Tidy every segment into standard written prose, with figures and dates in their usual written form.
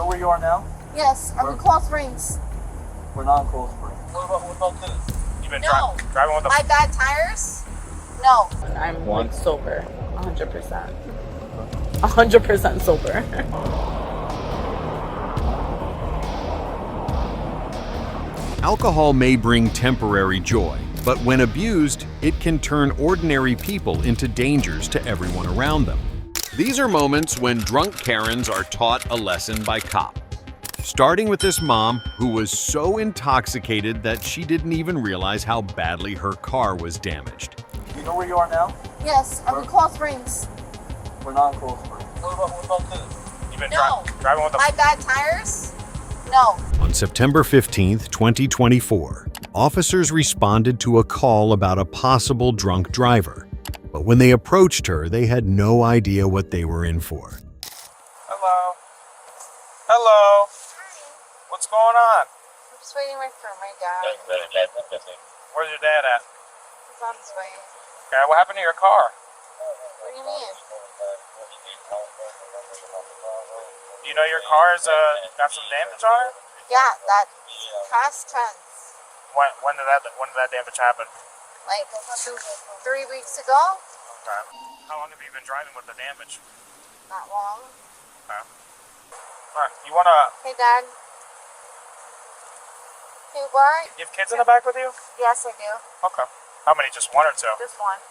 know where you are now? Yes, I'm in Cold Springs. We're not in Cold Springs. What about this? You've been No. driving with the... My bad tires? No. I'm like sober, 100%. 100% sober. Alcohol may bring temporary joy, but when abused, it can turn ordinary people into dangers to everyone around them. These are moments when drunk Karens are taught a lesson by cop. Starting with this mom who was so intoxicated that she didn't even realize how badly her car was damaged. You know where you are now? Yes, I'm in Cold Springs. We're not in Cold Springs. What about this? You've been No. driving with the... My bad tires? No. On September 15th, 2024, officers responded to a call about a possible drunk driver. But when they approached her, they had no idea what they were in for. Hello. Hello. What's going on? I'm just waiting for my dad. Where's your dad at? He's on his way. Okay, what happened to your car? What do you mean? Do you know your car's got some damage on it? Yeah, that past tense. When did that damage happen? Like 3 weeks ago? Okay. How long have you been driving with the damage? Not long. Okay. Alright, you wanna... Hey, Dad. Hey, what? You have kids in the back with you? Yes, I do. Okay. How many? Just one or two? Just one.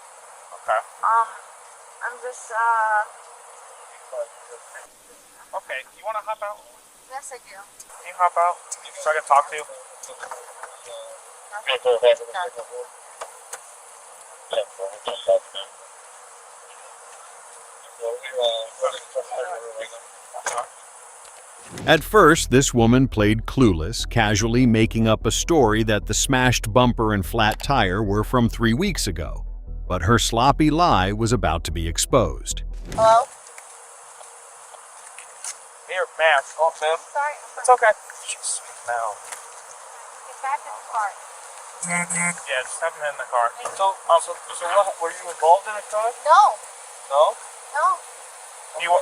Okay. I'm just, Okay, you wanna hop out? Yes, I do. Can you hop out so I can talk to you? At first, this woman played clueless, casually making up a story that the smashed bumper and flat tire were from 3 weeks ago. But her sloppy lie was about to be exposed. Hello? Here, man. Oh, man. Sorry. It's okay. Jeez, now. Get back in the car. Yeah, just have him in the car. So what, were you involved in a crime? No. No? Do No.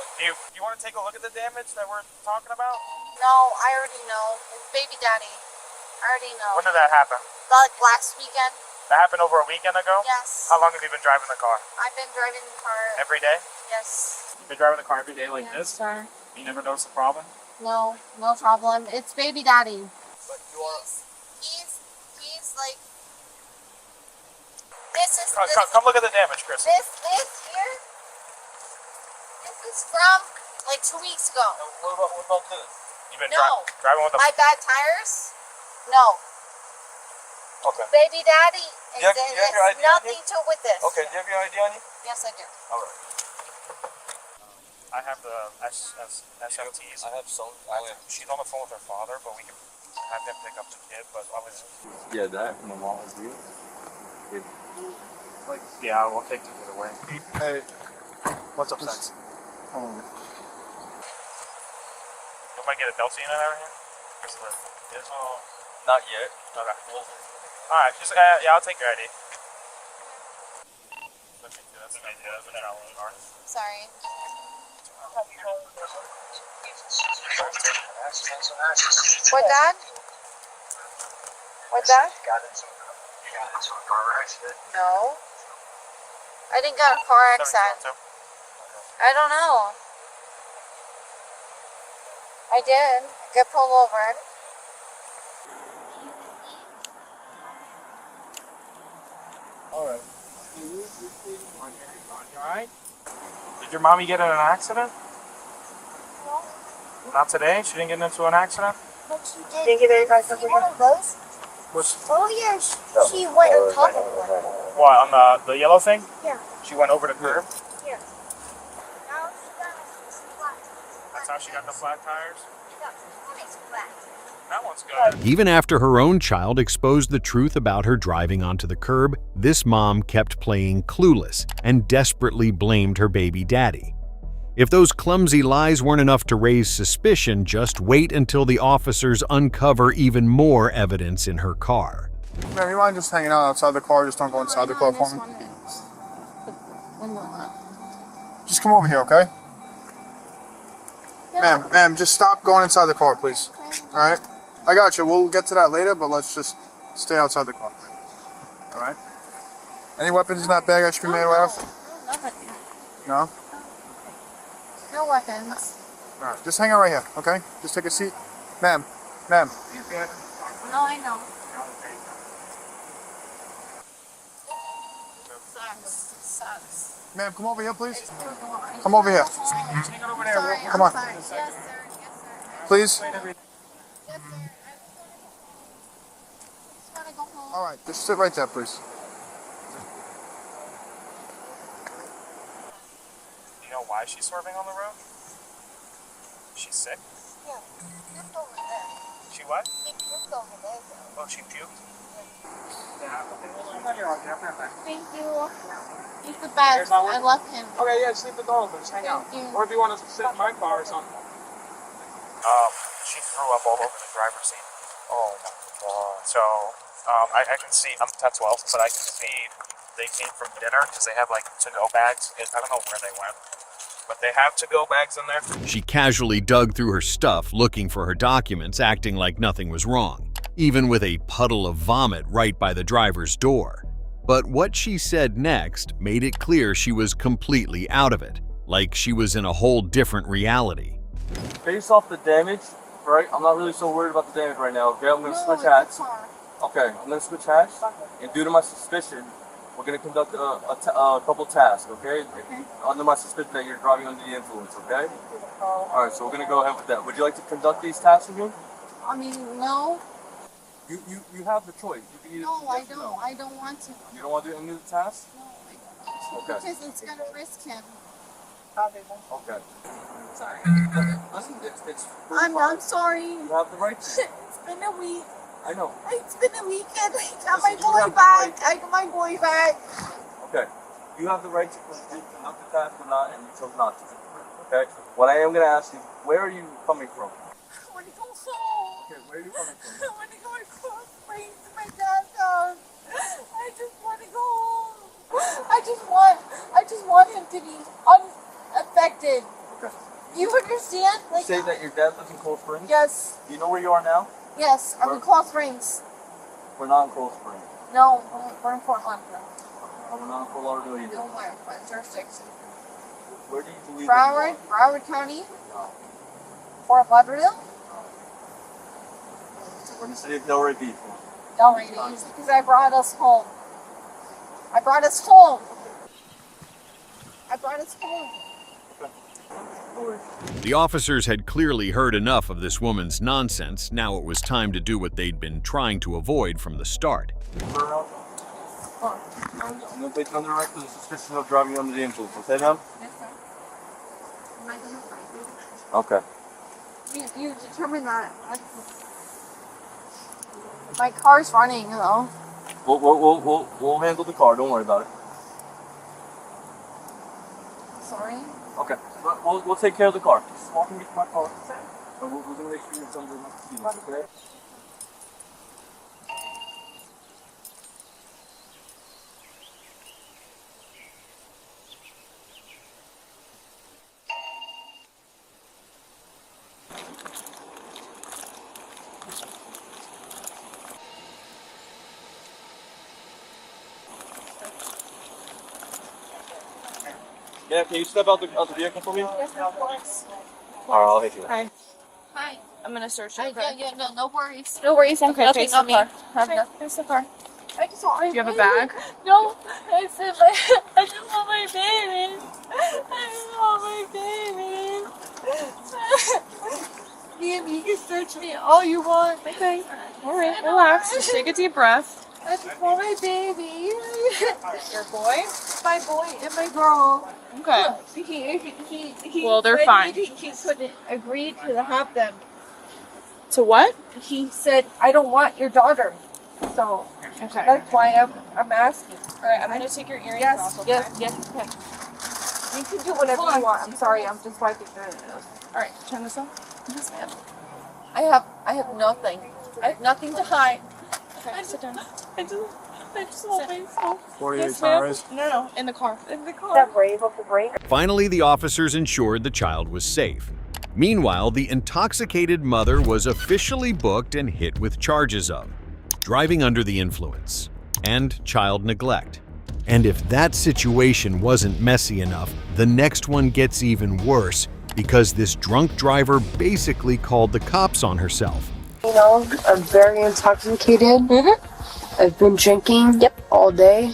you want to take a look at the damage that we're talking about? No, I already know. It's baby daddy. I already know. When did that happen? Like last weekend? That happened over a weekend ago? Yes. How long have you been driving the car? I've been driving the car. Every day? Yes. You've been driving the car every day like Yes, this? sir. You never noticed a problem? No, no problem. It's baby daddy. But you are... He's like... This is... Come look at the damage, Chris. This here... This is from like 2 weeks ago. What about this? You've been No. driving with the... My bad tires? No. Okay. Baby daddy, Do you have your ID on nothing you? to with this. Okay, do you have your ID on you? Yes, I do. Alright. I have the SMTs. I have some. She's on the phone with her father, but we can have him pick up the kid, but I was... Yeah, that my mom was you. Yeah, we'll take the kid away. Hey. What's up, Sex? Oh. You might get a Delta in over here? Not yet. Okay. Alright, just, yeah, I'll take your ID. That's an idea, that's a traveling car. Sorry. What, Dad? What, Dad? You got into a car accident? No. I didn't get a car accident. I don't know. I did. Get pulled over. Alright. You alright? Did your mommy get in an accident? No. Not today? She didn't get into an accident? But she did. Thank you very much. See one of those? Earlier, she went on top of one. What, on the yellow thing? Yeah. She went over the curb? Here. Now she got flat. That's how she got the flat tires? Yeah, it's flat. That one's good. Even after her own child exposed the truth about her driving onto the curb, this mom kept playing clueless and desperately blamed her baby daddy. If those clumsy lies weren't enough to raise suspicion, just wait until the officers uncover even more evidence in her car. Man, you mind just hanging out outside the car? Just don't go inside the car for me. One more. Just come over here, okay? Ma'am, just stop going inside the car, please. All right? I got you. We'll get to that later, but let's just stay outside the car. All right? Any weapons in that bag I should be made aware of? No? No weapons. All right. Just hang out right here, okay? Just take a seat. Ma'am. Ma'am. No, I know. Sucks. Ma'am, come over here, please. Come over here. Sorry, Come on. I'm sorry. Yes, sir. Yes, sir. Please. Yes, sir. I just want to go home. All right. Just sit right there, please. You know why she's swerving on the road? She's sick? Yeah, he puked over there. She what? He puked over there, though. Oh, she puked? Thank you. He's the best. I love him. Okay, yeah, just leave the door open. Just hang out. Thank you. Or if you want to sit in my car or something. She threw up all over the driver's seat. Oh my god. So, I can see, I'm 10-12, but I can see they came from dinner because they have like to-go bags. I don't know where they went, but they have to-go bags in there. She casually dug through her stuff looking for her documents, acting like nothing was wrong, even with a puddle of vomit right by the driver's door. But what she said next made it clear she was completely out of it, like she was in a whole different reality. Based off the damage, right? I'm not really so worried about the damage right now. Okay, I'm gonna switch hats. Okay, I'm gonna switch hats, and due to my suspicion, we're gonna conduct a couple tasks. Okay? Under my suspicion that you're driving under the influence. Okay? All right, so we're gonna go ahead with that. Would you like to conduct these tasks with me? I mean, no. You have the choice. You can either No, I yes or don't. no. I don't want to. You don't want to do any of the tasks? No, I don't. Okay. Because it's going to risk him. Okay. Sorry. Listen, it's I'm sorry. You have the right to. It's been a week. I know. It's been a weekend. I got my Listen, you boy have the back. right- I got my boy back. Okay. You have the right to conduct the task or not, and you chose not to. Okay. What I am going to ask you, where are you coming from? I want to go home. Okay, where are you coming from? I want to go across springs to my dad's house. I just want to go home. I just want him to be unaffected. Okay. You understand? You say that your dad lives in Cold Springs? Yes. Do you know where you are now? Yes. I'm in Cold Springs. We're not in Cold Springs. No, we're in Fort Lauderdale. We're not in Fort Lauderdale either. No, my jurisdiction. Where do you believe Broward County. Fort Lauderdale. we're in the city of Delray Beach. Delray Beach. Because I brought us home. I brought us home. The officers had clearly heard enough of this woman's nonsense. Now it was time to do what they'd been trying to avoid from the start. I'm going to place you under arrest for the suspicion of driving under the influence. Okay, ma'am? Yes, sir. Am I going to find Okay. you? You determined that. My car's running, though. We'll handle the car. Don't worry about it. Sorry. Okay. We'll take care of the car. Just walk me to my car. And we're going to make sure you're under my proceedings, okay? Yeah, can you step out the vehicle for me? Yes, of course. Alright, I'll hit you. Hi. Hi. I'm gonna search your Hi, car. yeah, no worries. No worries. Okay, Nothing face on the me. car. Face the car. I just want my Do you have a baby. bag? No, I just want my baby. I just want my baby. Liam, you can search me all you want. Okay. Alright, relax. Just take a deep breath. I just want my baby. Your boy? My boy and my girl. Okay. He Well, they're said fine. He couldn't agree to have them. To what? He said, I don't want your daughter. So Okay. that's why I'm asking. Alright, I'm gonna take your earrings off, okay? Yes, you can. You can do whatever you want. I'm sorry, I'm just wiping your nose. Alright, turn this off. Yes, ma'am. I have nothing. I have nothing to hide. Okay, sit down. I just want myself. 48 Yes, ma'am. tires. No, in the car. In the car. Finally, the officers ensured the child was safe. Meanwhile, the intoxicated mother was officially booked and hit with charges of driving under the influence and child neglect. And if that situation wasn't messy enough, the next one gets even worse because this drunk driver basically called the cops on herself. You know, I'm very intoxicated. I've been drinking all day,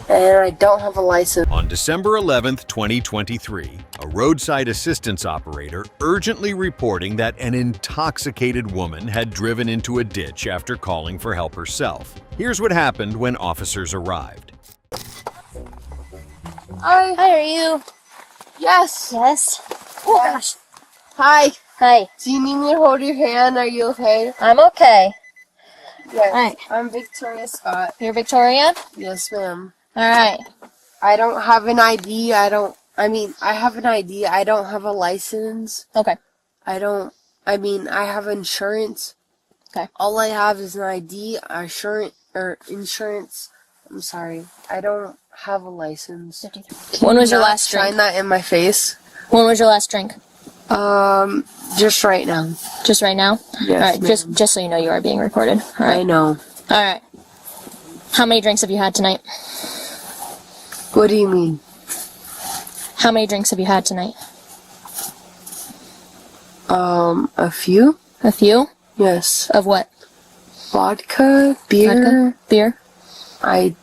and I don't have a license. On December 11th, 2023, a roadside assistance operator urgently reporting that an intoxicated woman had driven into a ditch after calling for help herself. Here's what happened when officers arrived. Hi. Hi, are you? Yes. Yes. Oh gosh. Hi. Hi. Do you need me to hold your hand? Are you okay? I'm okay. Yes. Hi. I'm Victoria Scott. You're Victoria? Yes, ma'am. Alright. I don't have an ID. I have an ID. I don't have a license. Okay. I have insurance. Okay. All I have is an ID, insurance. I'm sorry. I don't have a license. When was your Not last drink? shine that in my face. When was your last drink? Just right now. Just right now? Yes, Alright, ma'am. just so you know you are being recorded. I Alright. know. Alright. How many drinks have you had tonight? What do you mean? How many drinks have you had tonight? A few? A few? Yes. Of what? Vodka, beer. Vodka? Beer? I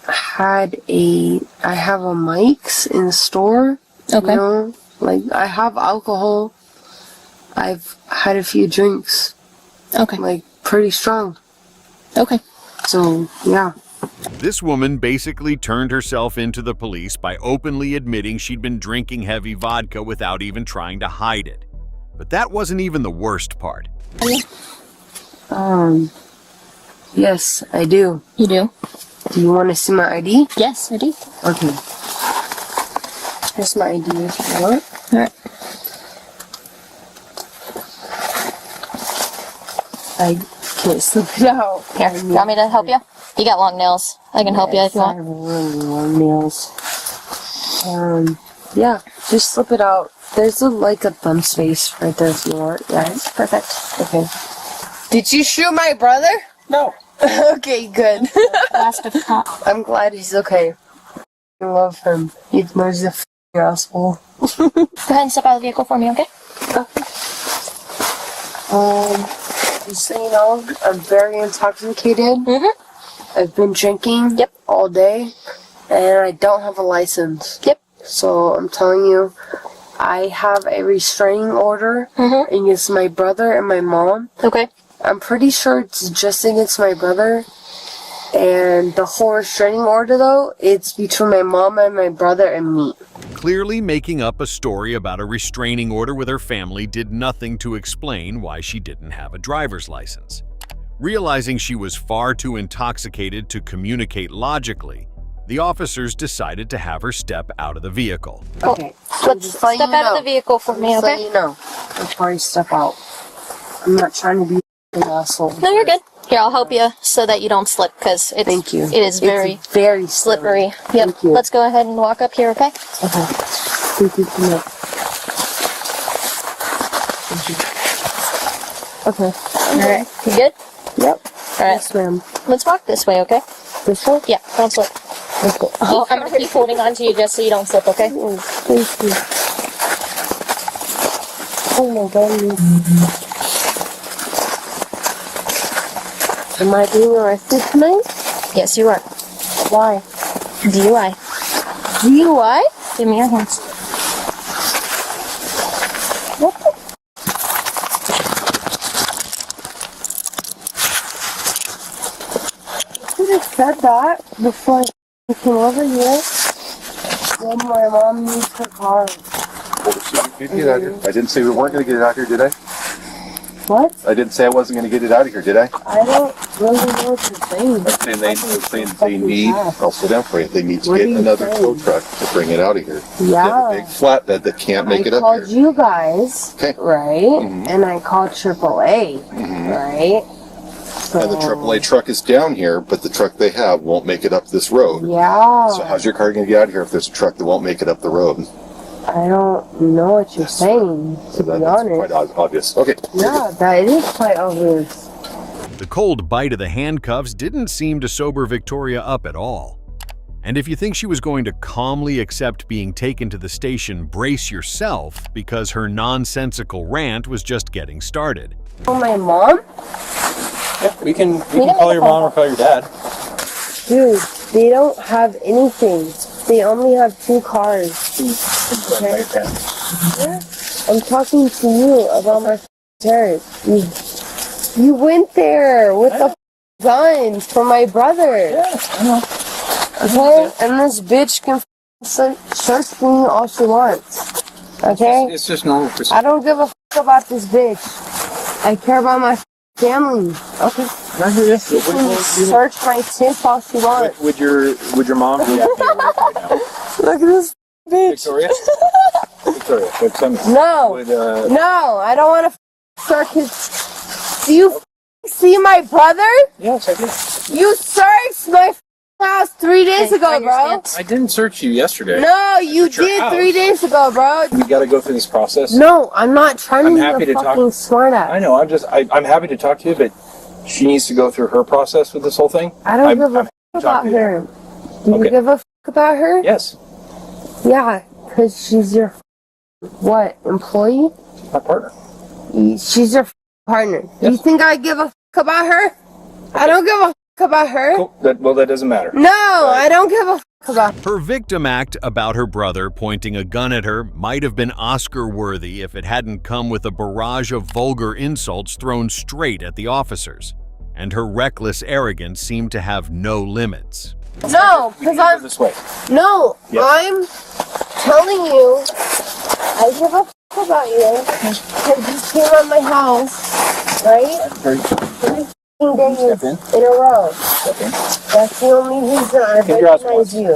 have a Mike's in the store. Okay. You know, like I have alcohol. I've had a few drinks. Okay. Like pretty strong. Okay. So, yeah. This woman basically turned herself into the police by openly admitting she'd been drinking heavy vodka without even trying to hide it. But that wasn't even the worst part. Yes, I do. You do? Do you want to see my ID? Yes, I do. Okay. Here's my ID if you want. Alright. I can't slip it out. Here, you want me to help you? You got long nails. I can help you if you I want. have really long nails. Yeah, just slip it out. There's like a thumb space right there if you want. Yeah, Alright, perfect. okay. Did you shoot my brother? No. Okay, good. Last of cop. I'm glad he's okay. I love him. Even though he's a f***ing asshole. Go ahead and step out of the vehicle for me, okay? Just so you know, I'm very intoxicated. I've been drinking all day, and I don't have a license. So I'm telling you, I have a restraining order against my brother and my mom. Okay. I'm pretty sure it's just against my brother. And the whole restraining order, though, it's between my mom and my brother and me. Clearly making up a story about a restraining order with her family did nothing to explain why she didn't have a driver's license. Realizing she was far too intoxicated to communicate logically, the officers decided to have her step out of the vehicle. Okay. Let's step out of the vehicle for me, Just okay? so you know, before you step out. I'm not trying to be an asshole. No, you're good. Here, I'll help you so that you don't slip, because it's Thank you. It is very It's very slippery. Yep. Thank you. Let's go ahead and walk up here, okay? Okay. Thank you so much. Okay. Alright. You good? Yep. Alright. Yes, ma'am. Let's walk this way, okay? This one? Yeah, don't slip. Okay. Oh, I'm gonna keep holding on to you just so you don't slip, okay? Oh, thank you. Oh my god. Am I being arrested tonight? Yes, you are. Why? DUI. DUI? Give me your hands. What the? You could have said that before I came over here. Then my mom needs her car. Get it out here. I didn't say we weren't going to get it out here, did I? What? I didn't say I wasn't going to get it out of here, did I? I don't really know what you're saying. I'm saying they need, I'll sit down for you, they need to What get are you another saying? tow truck to bring it out of here. They Yeah. have a big flatbed that can't make it I up called here. you guys, Okay. right? Mhm. And I called AAA, right? So, And the AAA truck is down here, but the truck they have won't make it up this road. Yeah. So how's your car going to get out of here if there's a truck that won't make it up the road? I don't know what you're saying, to be honest. Quite obvious. Okay. Yeah, that is quite obvious. The cold bite of the handcuffs didn't seem to sober Victoria up at all. And if you think she was going to calmly accept being taken to the station, brace yourself, because her nonsensical rant was just getting started. Oh, my mom? Yeah, we can call your mom or call your dad. Dude, they don't have anything. They only have 2 cars. Okay? Yeah. I'm talking to you about my terrorist. You went there with the guns for my brother. Yeah, I know. Okay? And this bitch can search me all she wants. Okay? It's just normal procedure. I don't give a about this bitch. I care about my family. Okay? I hear you. She can search my tip all she wants. Would your mom be happy right now? Look at this bitch. Victoria? Victoria, would some, No. would, No, I don't want to search his... Do you see my brother? yes, I did. You searched my house 3 days ago, bro. I didn't search you yesterday. No, you Search your did house. 3 days ago, bro. We gotta go through this process. No, I'm not trying I'm to happy be a to talk- fucking smartass. I know, I'm happy to talk to you, but she needs to go through her process with this whole thing. I don't I'm give a happy to talk about to you. her. Do you Okay. give a about her? Yes, Yeah, because she's your what, employee? my partner. She's your partner. Yes. You think I give a about her? I don't give a about her. Cool. That doesn't matter. No, I don't give a about Her victim act about her brother pointing a gun at her might have been Oscar-worthy if it hadn't come with a barrage of vulgar insults thrown straight at the officers. And her reckless arrogance seemed to have no limits. No, because I'm This way. no, Yes. I'm telling you, I give a about you because you came at my house, right? 3 days in a row. That's the only reason I Keep your eyes recognize closed. you.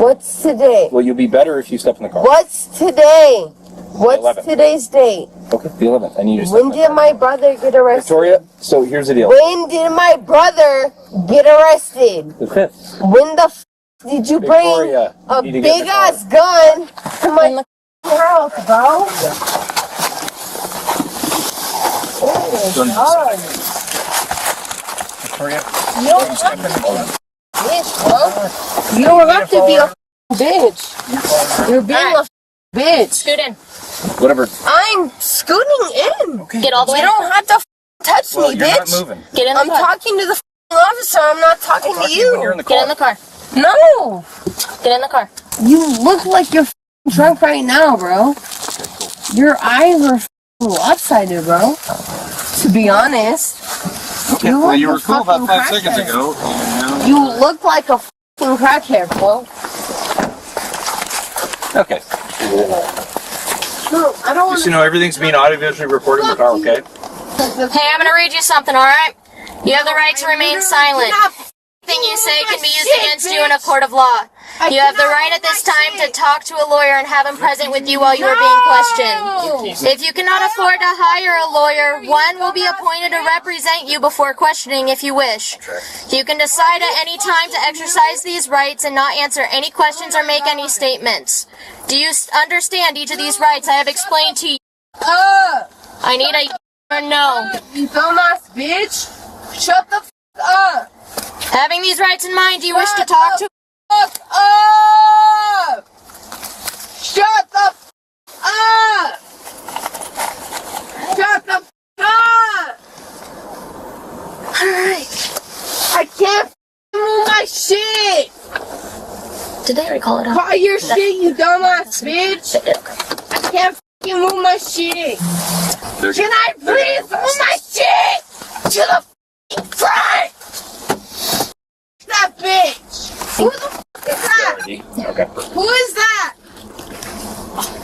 What's today? Well, you'll be better if you step in the car. What's today? What's 11th. today's date? Okay, the 11th. I need you to step When in the did car. my brother get arrested? Victoria, so here's the deal. When did my brother get arrested? The 5th. When the did you bring Victoria, a you need to get in big the car. ass gun to my house, bro? Oh my god. Victoria, You don't have to be a bitch, bro. You don't have to be a bitch. You're being a bitch. Scoot in. whatever. I'm scooting in. Get all the way. You don't have to touch Well, me, you're not bitch. moving. Get in the I'm car. talking to the officer. I'm not talking to When you're you. in the Get car. in the car. No. Get in the car. You look like you're drunk right now, bro. Your eyes are lopsided, bro. To be honest. Okay, You well, look you a were cool about fucking 5 seconds crackhead. ago. and now- You look like a fucking crackhead, bro. Okay. No, I don't want Just so you know, everything's being audiovisually recorded in the car, okay? Hey, I'm gonna read you something, alright? You have the right to remain silent. Anything you say can be used against you in a court of law. You have the right at this time to talk to a lawyer and have him present with you while you are being questioned. If you cannot afford to hire a lawyer, one will be appointed to represent you before questioning if you wish. You can decide at any time to exercise these rights and not answer any questions or make any statements. Do you understand each of these rights I have explained to you? I need a yes or no. You dumbass bitch. Shut the f up. Having these rights in mind, do you wish to talk to... Fuck up. Shut the f up. Shut the f up. Alright. I can't move my shit. Did they already call it up? Call your shit, you dumbass bitch. I can't fucking move my shit. Can I please move my shit to the fucking front? That bitch. Who the fuck is that? Okay. Who is that?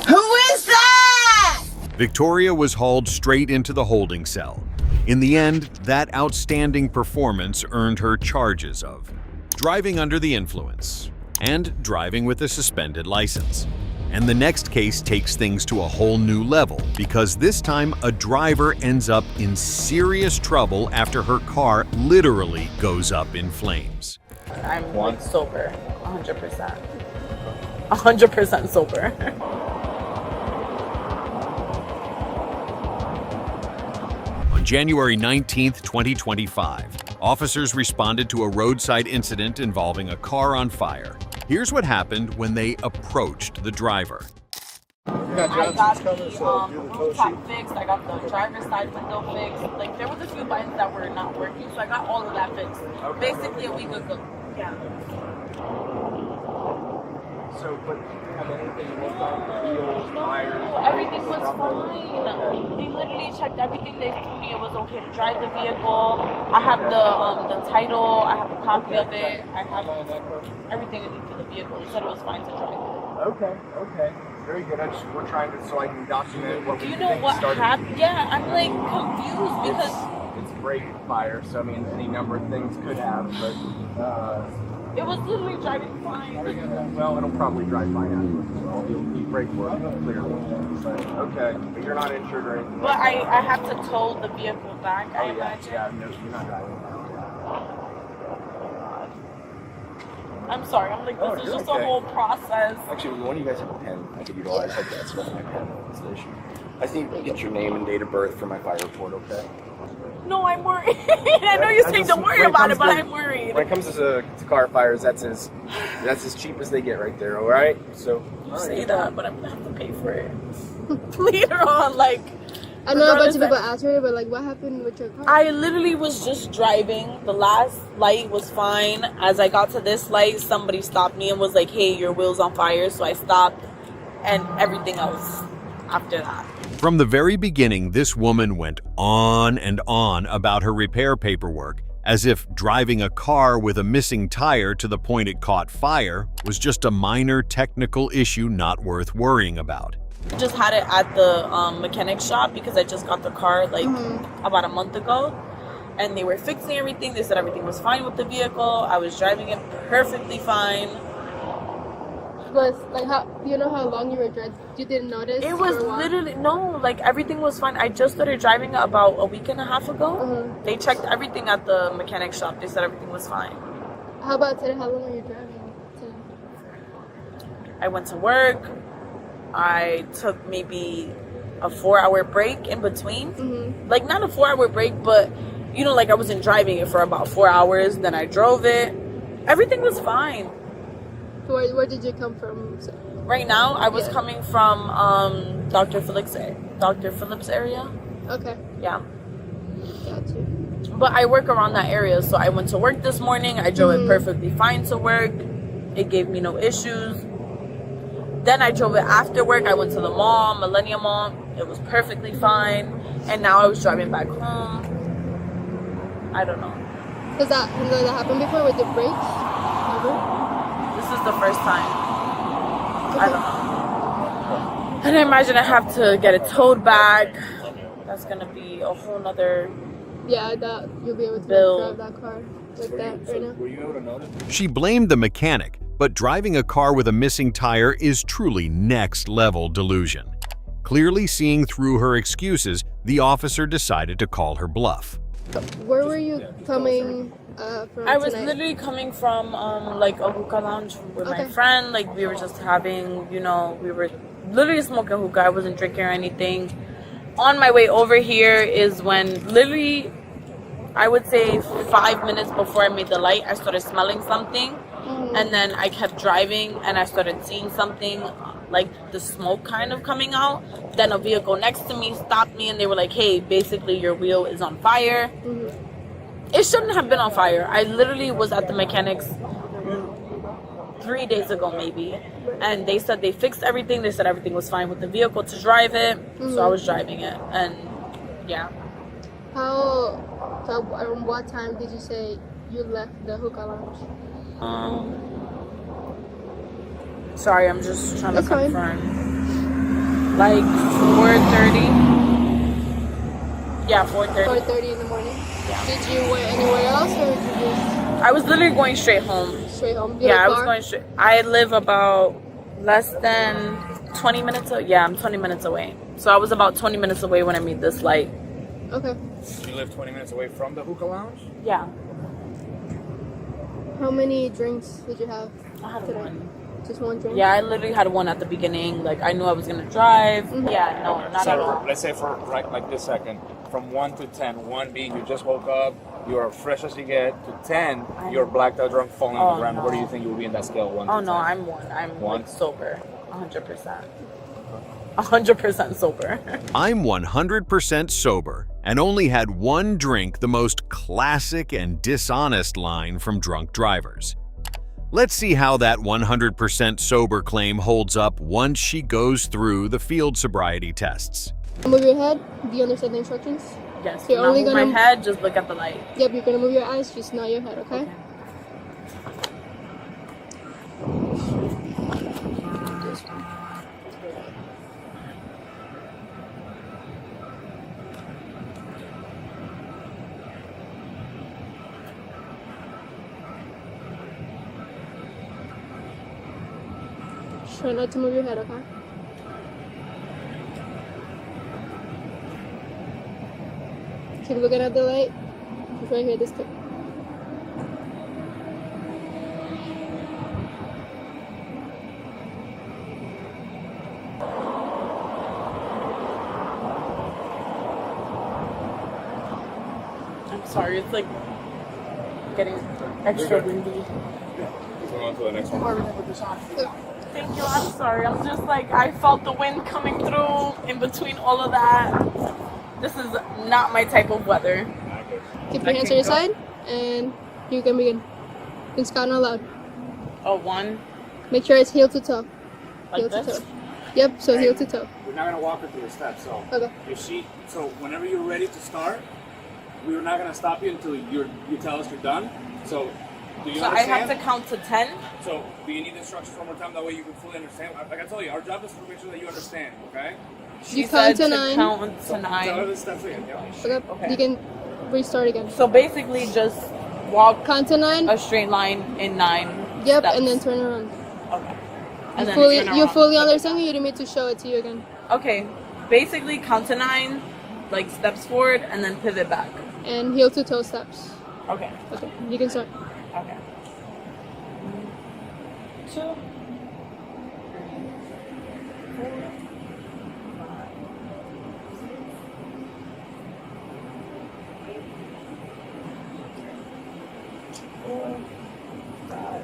Who is that? Victoria was hauled straight into the holding cell. In the end, that outstanding performance earned her charges of driving under the influence and driving with a suspended license. And the next case takes things to a whole new level because this time a driver ends up in serious trouble after her car literally goes up in flames. I'm sober, 100%. 100% sober. On January 19th, 2025, officers responded to a roadside incident involving a car on fire. Here's what happened when they approached the driver. I got the rooftop fixed, I got the driver's side window fixed. Like, there was a few buttons that were not working, so I got all of that fixed. Basically a week ago. Yeah. So, but have anything worked on wheels, tires? Everything was fine. They literally checked everything. They told me it was okay to drive the vehicle. I have the title. I have a copy of it. I have everything I need for the vehicle. They said it was fine to drive. Okay. Very good. We're trying to, so I can document what we Do you know what happened? Yeah, I'm like confused because it's brake fire, so I mean any number of things could have, but it was literally driving fine. well, it'll probably drive fine afterwards. So you'll need brake work clearly. But okay, but you're not insured or anything. But I have to tow the vehicle back. I imagine. Yeah, no, you're not driving. I'm sorry. I'm like, this is just a whole process. Actually, one of you guys have a pen. I could utilize like that stuff in my pen. That's the issue. I just need to get your name and date of birth for my fire report, okay? No, I'm worried. I know you're saying don't worry about it, but I'm worried. When it comes to car fires, that's as cheap as they get right there, all right? So you say that, but I'm gonna have to pay for it later on. Like, I know a bunch of people asked her, but like, what happened with your car? I literally was just driving. The last light was fine. As I got to this light, somebody stopped me and was like, "Hey, your wheel's on fire." So I stopped, and everything else after that. From the very beginning, this woman went on and on about her repair paperwork, as if driving a car with a missing tire to the point it caught fire was just a minor technical issue not worth worrying about. I just had it at the mechanic shop because I just got the car like about a month ago, and they were fixing everything. They said everything was fine with the vehicle. I was driving it perfectly fine. Was like, how you know how long you were driving? You didn't notice? It was literally no, like everything was fine. I just started driving it about a week and a half ago. They checked everything at the mechanic shop. They said everything was fine. How about today? How long were you driving today? I went to work. I took maybe a 4-hour break in between. Like, not a 4-hour break, but you know, like I wasn't driving it for about 4 hours. Then I drove it. Everything was fine. Where did you come from? Right now, I was coming from Dr. Phillips area. Okay. Yeah. Got you. But I work around that area, so I went to work this morning. I drove it perfectly fine to work. It gave me no issues. Then I drove it after work. I went to the mall, Millennium Mall. It was perfectly fine. And now I was driving back home. I don't know. Has that happened before with the brakes? Ever? This is the first time. I don't know. And I imagine I have to get it towed back. That's gonna be a whole nother. Yeah, I doubt you'll be able to drive that car like that right now. were you able to notice? She blamed the mechanic, but driving a car with a missing tire is truly next-level delusion. Clearly seeing through her excuses, the officer decided to call her bluff. Where were you coming from I was tonight? literally coming from like a hookah lounge with my friend. Like, we were just having, you know, we were literally smoking hookah. I wasn't drinking or anything. On my way over here is when literally, I would say 5 minutes before I made the light, I started smelling something. And then I kept driving and I started seeing something like the smoke kind of coming out. Then a vehicle next to me stopped me and they were like, "Hey, basically your wheel is on fire." It shouldn't have been on fire. I literally was at the mechanics 3 days ago maybe, and they said they fixed everything. They said everything was fine with the vehicle to drive it. So I was driving it, and yeah. Around what time did you say you left the hookah lounge? Sorry, I'm just trying to confirm. Like 4:30. Yeah, 4:30. 4:30 in the morning. Yeah. Did you went anywhere else, or did you just? I was literally going straight home. Straight home. Yeah, I was going straight. I live about less than 20 minutes. Yeah, I'm 20 minutes away. So I was about 20 minutes away when I made this light. Okay. You live 20 minutes away from the hookah lounge? Yeah. How many drinks did you have? I had today? one. Just one drink? Yeah, I literally had one at the beginning. Like, I knew I was gonna drive. Yeah, no, not at all. Let's say for like this second, from 1 to 10, 1 being you just woke up, you're fresh as you get, to 10, you're blacked out drunk, falling on the ground. Where do you think you will be in that scale? 1 to 10? Oh no, I'm 1. I'm One? like sober, 100%. 100% sober. I'm 100% sober and only had one drink, the most classic and dishonest line from drunk drivers. Let's see how that 100% sober claim holds up once she goes through the field sobriety tests. Move your head. Do you understand the instructions? Yes. You're Now only move gonna my head, just look at the light. Yep, you're gonna move your eyes, just not your head, okay? Try not to move your head, okay? Keep looking at the light. It's right here, this tip. I'm sorry, it's like getting extra windy. Going on to the next one. Thank you, I'm sorry. I'm just like, I felt the wind coming through in between all of that. This is not my type of weather. Keep your hands on your side, and you can begin. You can count out loud. Oh, 1. Make sure it's heel to toe. Like Heel this? to toe. Yep, so heel to toe. We're not gonna walk her through the steps, so Okay. so whenever you're ready to start, we're not gonna stop you until you tell us you're done. So do you So I understand? have to count to 10? So do you need the instructions one more time? That way you can fully understand. Like I told you, our job is to make sure that you understand. Okay? She You count said to 9. count to Tell her 9. the steps again. Yeah. Okay. Okay. You can restart again. So basically just walk Count to 9. a straight line in 9 Yep, steps. and then turn around. Okay. And then Fully, turn you around. fully understand? You need me to show it to you again. Okay. Basically count to 9, like steps forward, and then pivot back. And heel to toe steps. Okay. Okay, you can start. Okay. 2, 3, 4, 5,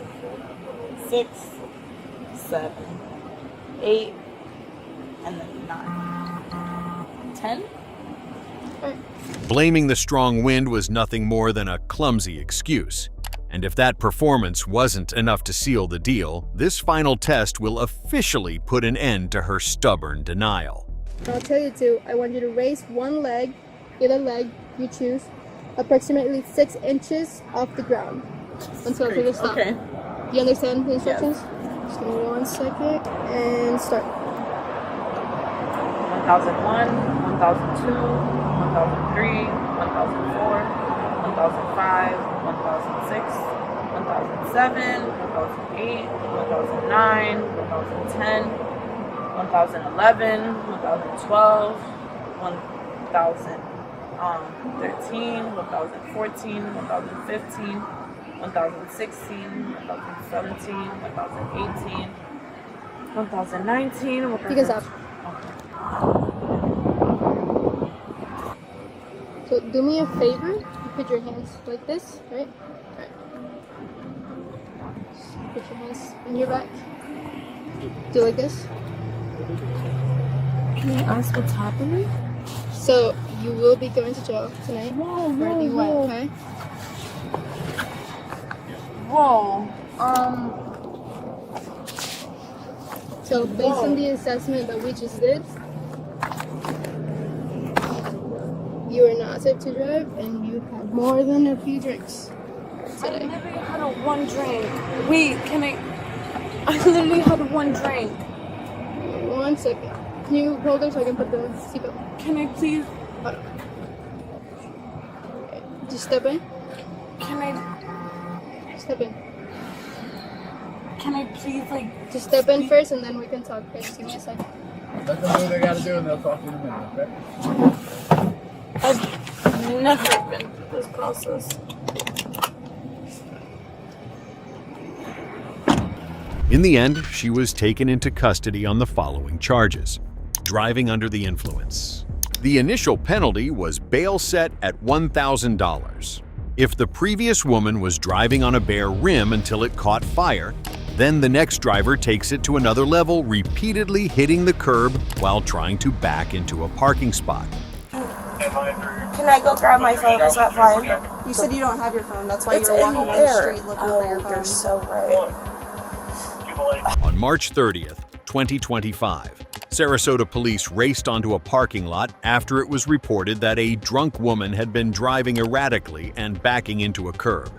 6, 7, 8, and then 9. 10? Blaming the strong wind was nothing more than a clumsy excuse. And if that performance wasn't enough to seal the deal, this final test will officially put an end to her stubborn denial. I'll tell you to. I want you to raise one leg, either leg you choose, approximately 6 inches off the ground until I figure stop. Okay. You understand the instructions? Just give me 1 second and start. 1001, 1002, 1003, 1004, 1005, 1006, 1007, 1008, 1009, 1010, 1011, 1012, 1013, 1014, 1015, 1016, 1017, 1018, 1019, You can stop. So do me a favor. You put your hands like this, right? Alright. Put your hands on your back. Do like this. Can I ask what's happening? So you will be going to jail tonight for a DUI, okay? Whoa. So based on the assessment that we just did, you are not safe to drive and you had more than a few drinks today. I literally had a 1 drink. Wait, can I literally had 1 drink. 1 second. Can you hold it so I can put the seatbelt? Can I please? Okay. Just step in. Can I? Step in. Can I please Just step in first and then we can talk. Okay, just give me a second. Let them do what they gotta do and they'll talk to you in a minute, okay? I've never been through this process. In the end, she was taken into custody on the following charges: driving under the influence. The initial penalty was bail set at $1,000. If the previous woman was driving on a bare rim until it caught fire, then the next driver takes it to another level, repeatedly hitting the curb while trying to back into a parking spot. Can I go grab my phone? Is that fine? You said you don't have your phone. That's why It's you're in walking down the there. street looking for your Oh, phone. you're so right. On March 30th, 2025, Sarasota police raced onto a parking lot after it was reported that a drunk woman had been driving erratically and backing into a curb.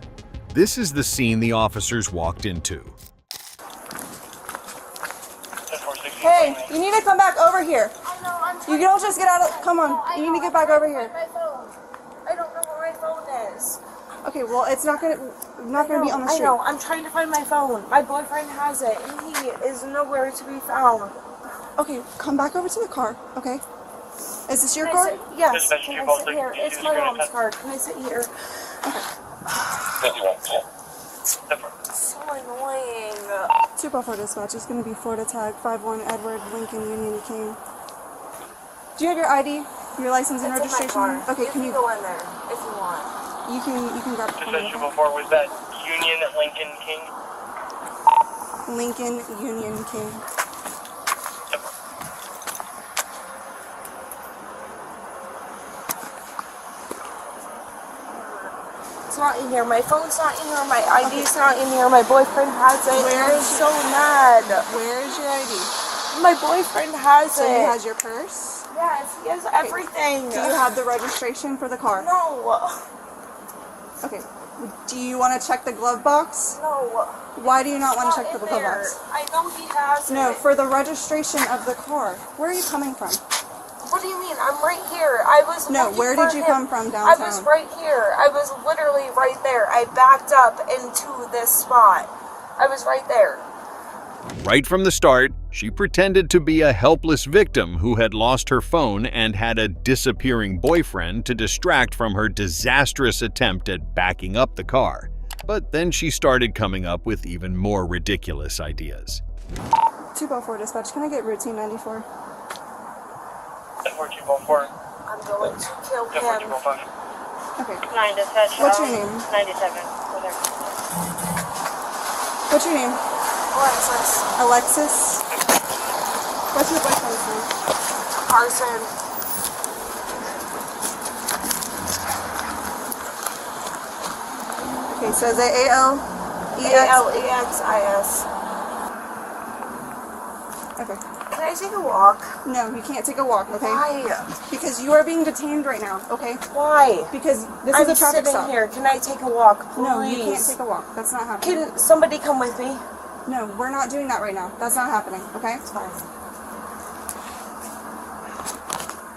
This is the scene the officers walked into. Hey, you need to come back over here. You don't just get out of. Come on, you need to get back over here. I don't know where my phone is. Okay, well, it's not gonna be on the I street. know. I'm trying to find my phone. My boyfriend has it, and he is nowhere to be found. Okay, come back over to the car. Okay. Is this your Can car? I sit? Yes. Can I sit here? It's my mom's car. Can I sit here? So annoying. 204 dispatch. It's gonna be Florida tag 51 Edward Lincoln Union King. Do you have your ID, your license and It's in my registration? car. Okay, can you go in there if you want? You can grab it. from me, okay? Was that Union Lincoln King? Lincoln Union King. It's not in here. My phone's not in here. My ID's not in here. My boyfriend has it. I'm so mad. Where is your ID? My boyfriend has So it. he has your purse? Yes, he has everything. Do you have the registration for the car? No. Okay. Do you want to check the glove box? No. Why do you not want to Not check the in glove there. box? I know he has No, it. for the registration of the car. Where are you coming from? What do you mean? I'm right here. I was No, looking where for did you him. come from I was downtown? right here. I was literally right there. I backed up into this spot. I was right there. Right from the start, she pretended to be a helpless victim who had lost her phone and had a disappearing boyfriend to distract from her disastrous attempt at backing up the car. But then she started coming up with even more ridiculous ideas. 204 dispatch. Can I get routine 94? 4204. I'm going to kill him. 4205. Okay. 9 dispatch. What's your name? 97. What's your name? Alexis. Alexis? What's your boyfriend's name? Carson. Okay, so is it A-L-E-X? A-L-E-X-I-S. Okay. Can I take a walk? No, you can't take a walk, okay? Why? Because you are being detained right now, okay? Why? Because this I'm is a traffic sitting stop. here. Can I take a walk, please? No, you can't take a walk. That's not happening. Can somebody come with me? No, we're not doing that right now. That's not happening, okay? It's fine.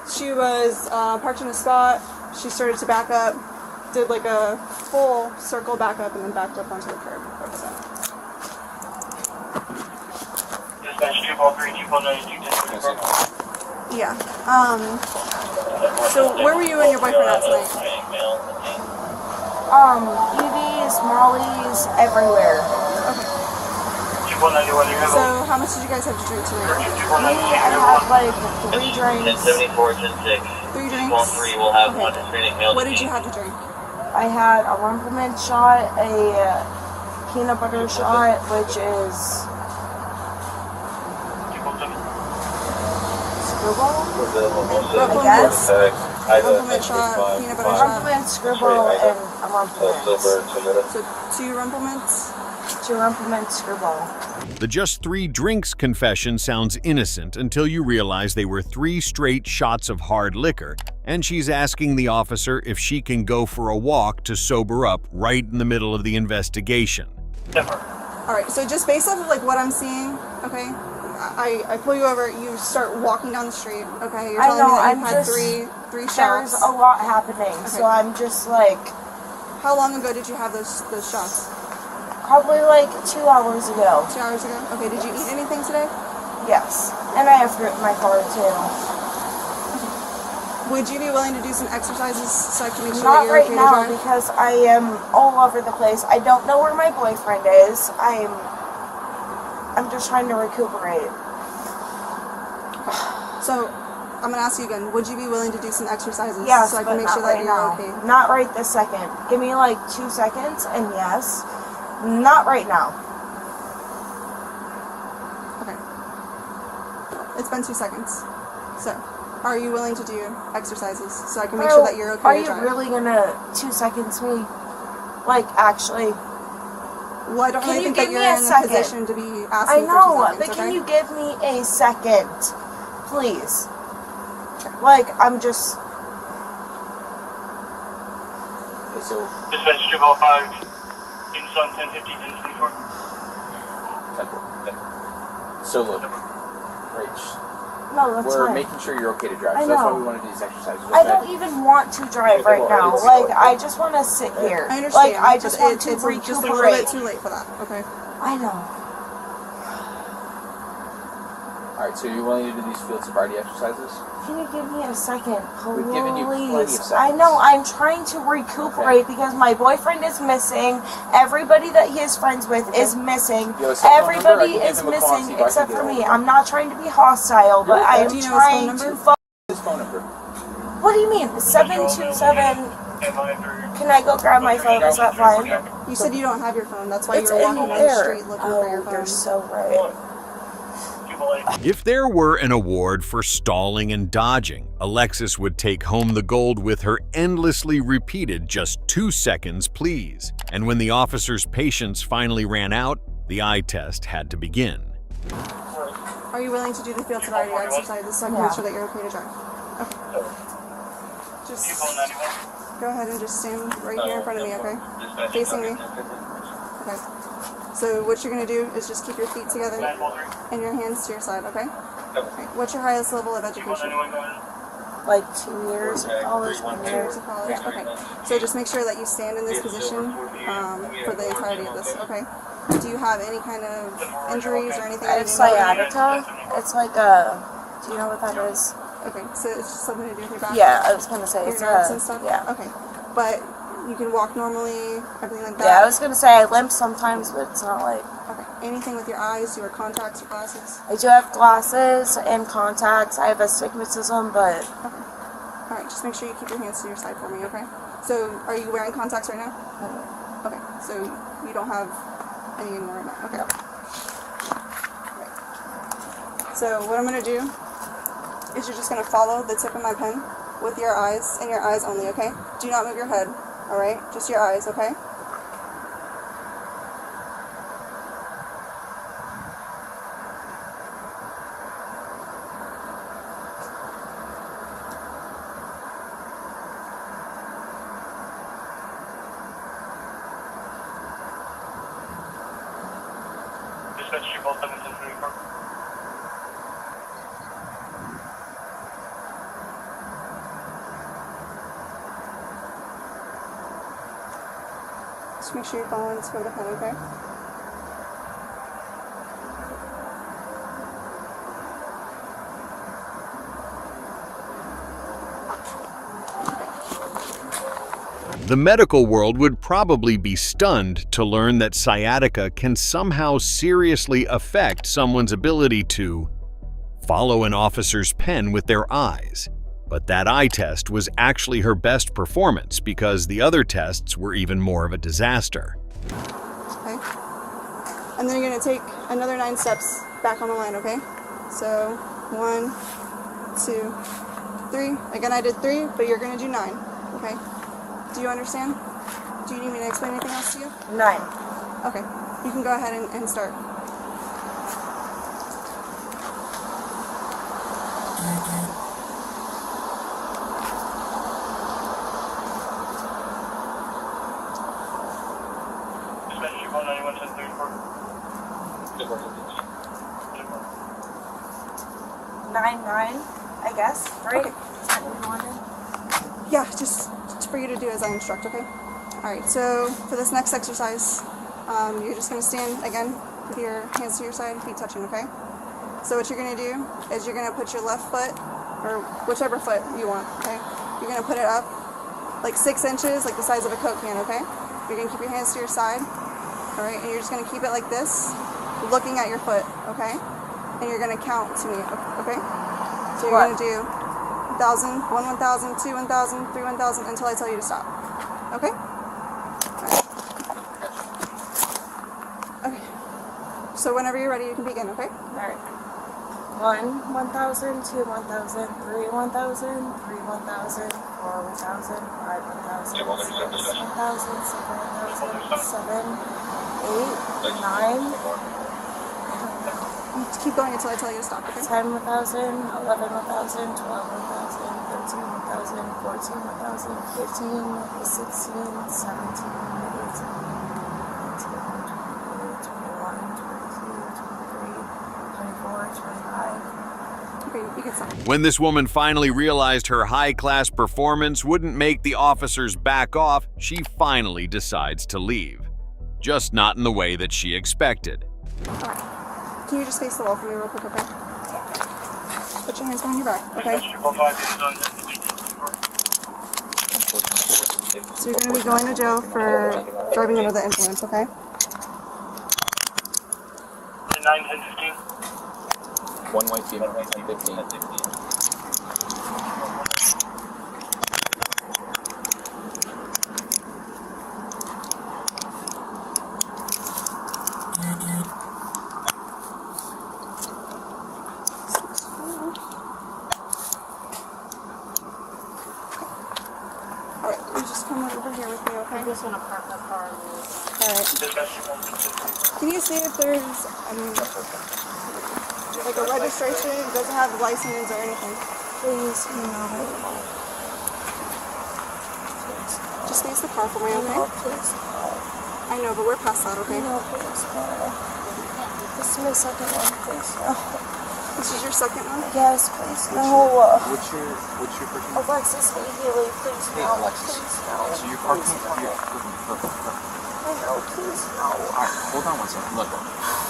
She was parked in a spot. She started to back up, did like a full circle back up, and then backed up onto the curb. Dispatch 243, 292, Yeah. So where were you and your boyfriend at tonight? EVs, Molly's, everywhere. So how much did you guys have to drink tonight? I had like 3 drinks. 74, 10-6. 3 drinks? 3 will have Okay. one training meal. What did you have to drink? I had a Rumpleman shot, a peanut butter shot, which is Screwball? I guess. Rumpleman shot, peanut butter shot. Rumpleman, Screwball, and a Rumpleman. So 2 Rumplemans? 2 Rumpleman, Screwball. The just 3 drinks confession sounds innocent until you realize they were 3 straight shots of hard liquor, and she's asking the officer if she can go for a walk to sober up right in the middle of the investigation. Alright, so just based off of like what I'm seeing, okay? I pull you over, you start walking down the street, okay? You're telling me that you've had three shots. There's a lot happening, so I'm just like... How long ago did you have those shots? Probably like 2 hours ago. 2 hours ago? Okay, did you eat anything today? Yes. And I have fruit in my car too. Would you be willing to do some exercises so I can make sure Not that you're right okay now to drive? because I am all over the place. I don't know where my boyfriend is. I'm just trying to recuperate. So, I'm gonna ask you again. Would you be willing to do some exercises? Yes, so I but can make not sure that right you're now. okay. Not right this second. Give me like 2 seconds, and yes, not right now. Okay. It's been 2 seconds. So, are you willing to do exercises so I can make sure that you're okay Are to you drive? really gonna 2 seconds me? Like, actually? Well, I don't Can really you think that give you're me a in a second? position to be I asking know, for 2 seconds, but okay? can you give me a second? Please. Like, I'm just... So, Dispatch 205, Insun 1050, 1024. So look, Rach, No, that's we're fine. making sure you're okay to drive. I So that's why know. we want to do these exercises. I don't even want to drive right now. Like, I just want to sit here. I understand. Like, I just but want to it's just a little bit recuperate. too late for that, okay? I know. Alright, so you're willing to do these field sobriety exercises? Can you give me a second, please? We've given you plenty of seconds. I know, I'm trying to recuperate because my boyfriend is missing. Everybody that he is friends with is missing. You have a cell phone Everybody number? I can is give him a call and see missing if I can except get for a me. hold of I'm not trying to be hostile, but I am Do you know his phone trying number? to His phone number. What do you mean? 727. Can I go grab my phone? Is that fine? You said you don't have your phone. That's why It's you were walking in down the there. street looking for your Oh, phone. you're so right. If there were an award for stalling and dodging, Alexis would take home the gold with her endlessly repeated "just 2 seconds, please." And when the officer's patience finally ran out, the eye test had to begin. Are you willing to do the field sobriety exercises so I can make sure that you're okay to drive? Okay. Just go ahead and just stand right here in front of me, okay? Facing me. Okay. So what you're going to do is just keep your feet together and your hands to your side, okay? Okay. What's your highest level of education? Like 2 years of college, 1 2 year. years of college? Okay. So just make sure that you stand in this position for the entirety of this, okay? Do you have any kind of injuries or anything? I have sciatica. It's like a... Do you know what that is? Okay, so it's just something to do with your back? Yeah, I was going to say Your it's nerves a... and stuff? Yeah. Okay. But you can walk normally, everything like that? Yeah, I was going to say I limp sometimes, but it's not like... Okay. Anything with your eyes? Do you wear contacts or glasses? I do have glasses and contacts. I have astigmatism, but... Okay. Alright, just make sure you keep your hands to your side for me, okay? So, are you wearing contacts right now? Okay, so you don't have any anymore right now. Okay. Right. So, what I'm going to do is you're just going to follow the tip of my pen with your eyes and your eyes only, okay? Do not move your head, alright? Just your eyes, okay? Dispatch 207, 1024. Just make sure you're following the tip of the pen, okay? The medical world would probably be stunned to learn that sciatica can somehow seriously affect someone's ability to follow an officer's pen with their eyes. But that eye test was actually her best performance because the other tests were even more of a disaster. Okay. And then you're going to take another 9 steps back on the line, okay? So, 1, 2, 3. Again, I did 3, but you're going to do 9, okay? Do you understand? Do you need me to explain anything else to you? 9. Okay. You can go ahead and start. Dispatch 291, 1034. 9, I guess, right? Okay. Is that what you wanted? Yeah, just for you to do as I instruct, okay? Alright, so for this next exercise, you're just going to stand again with your hands to your side, feet touching, okay? So what you're going to do is you're going to put your left foot, or whichever foot you want, okay? You're going to put it up like 6 inches, like the size of a Coke can, okay? You're going to keep your hands to your side, alright? And you're just going to keep it like this looking at your foot, okay? And you're gonna count to me, okay? So you're gonna do 1,000, 1,000, 2 1,000, 3 1,000 until I tell you to stop. Okay? Okay. So whenever you're ready, you can begin, okay? Alright. 1, 1,000, 2, 1,000, 3, 1,000, 3, 1,000, 4, 1,000, 5, 1,000, 6, 1,000, 7, 8, 9. Keep going until I tell you to stop, okay? 10, 1,000, 11, 1,000, 12, 1,000, 13, 1,000, 14, 1,000, 15, 16, 17, 18, When this woman finally realized her high-class performance wouldn't make the officers back off, she finally decides to leave. Just not in the way that she expected. Alright. Can you just face the wall for me real quick, okay? Put your hands behind your back, okay? So you're going to be going to jail for driving under the influence, okay? 9, 10, 15. One white female, 10, 15. Alright, you just come over here with me, okay? I just want to park the car. Alright. Can you see if there's, like a registration? It doesn't have a license or anything. Please, no. Just face the car for me, okay? No, please. I know, but we're past that, okay? No, please. This is my second one, please. No. This is your second one? Yes, please. No. What's your first name? Alexis Healy, please. Hey, No, Alexis. please. No. So your car can't. I know, please. No. Alright, hold on one second. Look,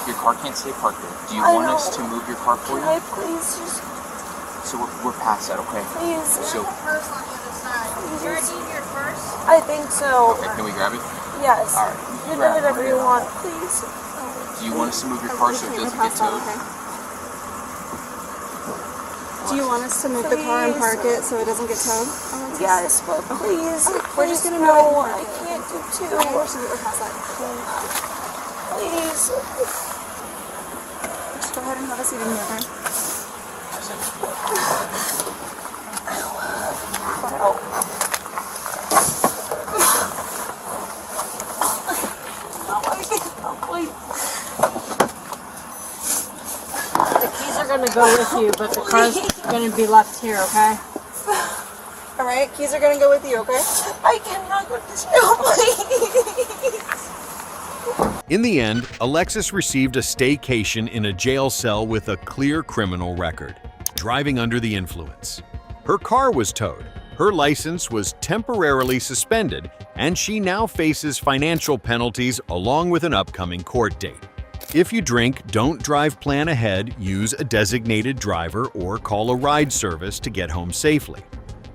your car can't stay parked there. Do you want us to move your car for you? Can I please just... So we're past that, okay? Please. So, I think so. okay, can we grab it? Yes. Alright, You can do whatever you want, please. Do you want us to move your car so it doesn't get towed? Do you want us to move the car and park it so it doesn't get towed? Yes, but please. We're just gonna No, move it and park I it. can't do two. Okay, we're past that. Please. Just go ahead and have a seat in here, okay? The keys are gonna go with you, but the car's gonna be left here, okay? Alright, keys are gonna go with you, okay? I cannot go to jail, please. In the end, Alexis received a staycation in a jail cell with a clear criminal record, driving under the influence. Her car was towed, her license was temporarily suspended, and she now faces financial penalties along with an upcoming court date. If you drink, don't drive plan ahead, use a designated driver, or call a ride service to get home safely.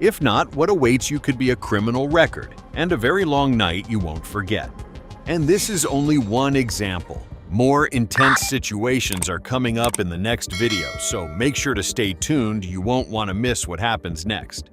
If not, what awaits you could be a criminal record and a very long night you won't forget. And this is only one example. More intense situations are coming up in the next video, so make sure to stay tuned. You won't want to miss what happens next.